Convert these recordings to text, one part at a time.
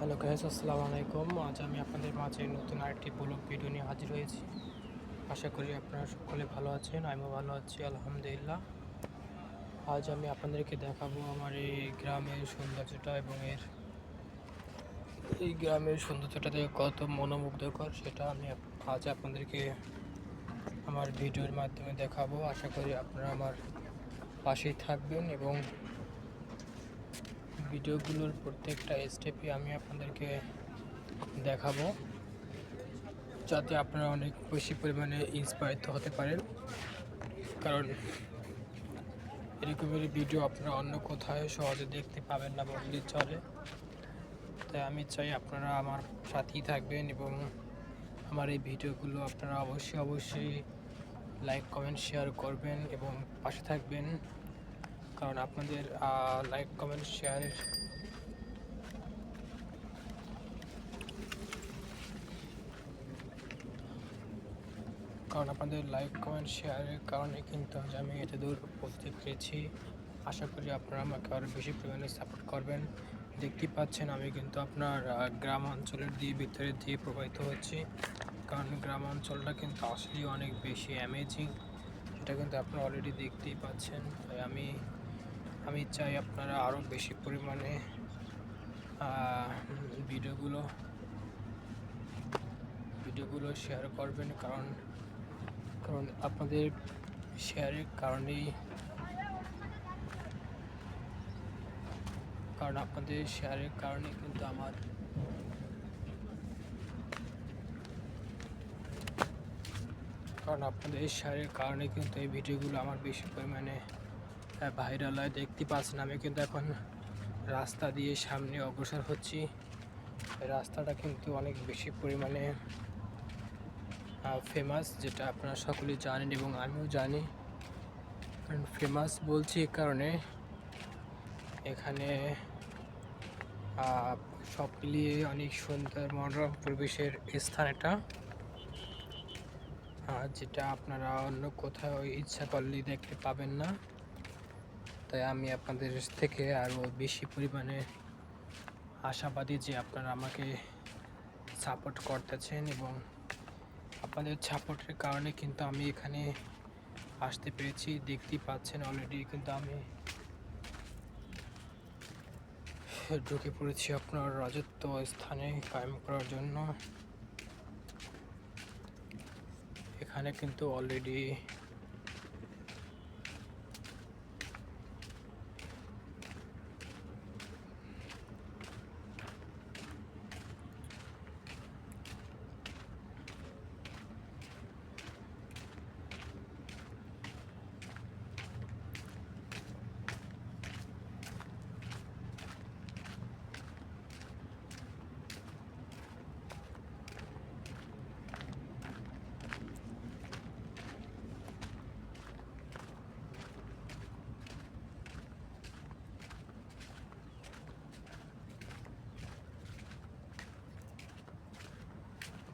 Hello guys, আসসালামু আলাইকুম। আজ আমি আপনাদের মাঝে নতুন আরেকটি ব্লগ ভিডিও নিয়ে হাজির হয়েছি। আশা করি আপনারা সকলে ভালো আছেন, আমিও ভালো আছি আলহামদুলিল্লাহ। আজ আমি আপনাদেরকে দেখাবো আমার এবং এই গ্রামের সৌন্দর্যটা দেখে কত মনোমুগ্ধকর, সেটা আমি আজ আপনাদেরকে আমার ভিডিওর মাধ্যমে দেখাবো। আশা করি আপনারা আমার পাশেই থাকবেন এবং ভিডিওগুলোর প্রত্যেকটা স্টেপই আমি আপনাদেরকে দেখাবো, যাতে আপনারা অনেক বেশি পরিমাণে ইন্সপায়ার্ড হতে পারেন। কারণ এরকমের ভিডিও আপনারা অন্য কোথায় সহজে দেখতে পাবেন না বললেই চলে। তাই আমি চাই আপনারা আমার সাথেই থাকবেন এবং আমার এই ভিডিওগুলো আপনারা অবশ্যই লাইক কমেন্ট শেয়ার করবেন এবং পাশে থাকবেন। কারণ আপনাদের লাইক কমেন্ট শেয়ারের কারণে কিন্তু আজ আমি এত দূর পৌঁছতে পেরেছি। আশা করি আপনারা আমাকে আরও বেশি পরিমাণে সাপোর্ট করবেন। দেখতেই পাচ্ছেন আমি কিন্তু আপনার গ্রাম অঞ্চলের ভিতরে দিয়ে প্রবাহিত হচ্ছি, কারণ গ্রাম অঞ্চলটা কিন্তু আসলেই অনেক বেশি অ্যামেজিং, সেটা কিন্তু আপনারা অলরেডি দেখতেই পাচ্ছেন। তাই আমি চাই আপনারা আরও বেশি পরিমাণে ভিডিওগুলো শেয়ার করবেন, কারণ আপনাদের শেয়ারের কারণেই কিন্তু এই ভিডিওগুলো আমার বেশি পরিমাণে ভাইরাল হয়। দেখতে পাচ্ছেন আমি কিন্তু এখন রাস্তা দিয়ে সামনে অগ্রসর হচ্ছি। রাস্তাটা কিন্তু অনেক বেশি পরিমাণে ফেমাস, যেটা আপনারা সকলেই জানেন এবং আমিও জানি। কারণ ফেমাস বলছি এ কারণে এখানে সব মিলিয়ে অনেক সুন্দর মনোরম পরিবেশের স্থান এটা, যেটা আপনারা অন্য কোথাও ইচ্ছা করলেই দেখতে পাবেন না। তাই আমি আপনাদের থেকে আরও বেশি পরিমাণে আশাবাদী যে আপনারা আমাকে সাপোর্ট করতেছেন এবং আপনাদের সাপোর্টের কারণে কিন্তু আমি এখানে আসতে পেরেছি। দেখতেই পাচ্ছেন অলরেডি কিন্তু আমি ঢুকে পড়েছি আপনার রাজত্ব স্থানে কায়েম করার জন্য। এখানে কিন্তু অলরেডি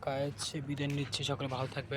কাজ বিদায় নিচ্ছি। সকলে ভালো থাকবেন।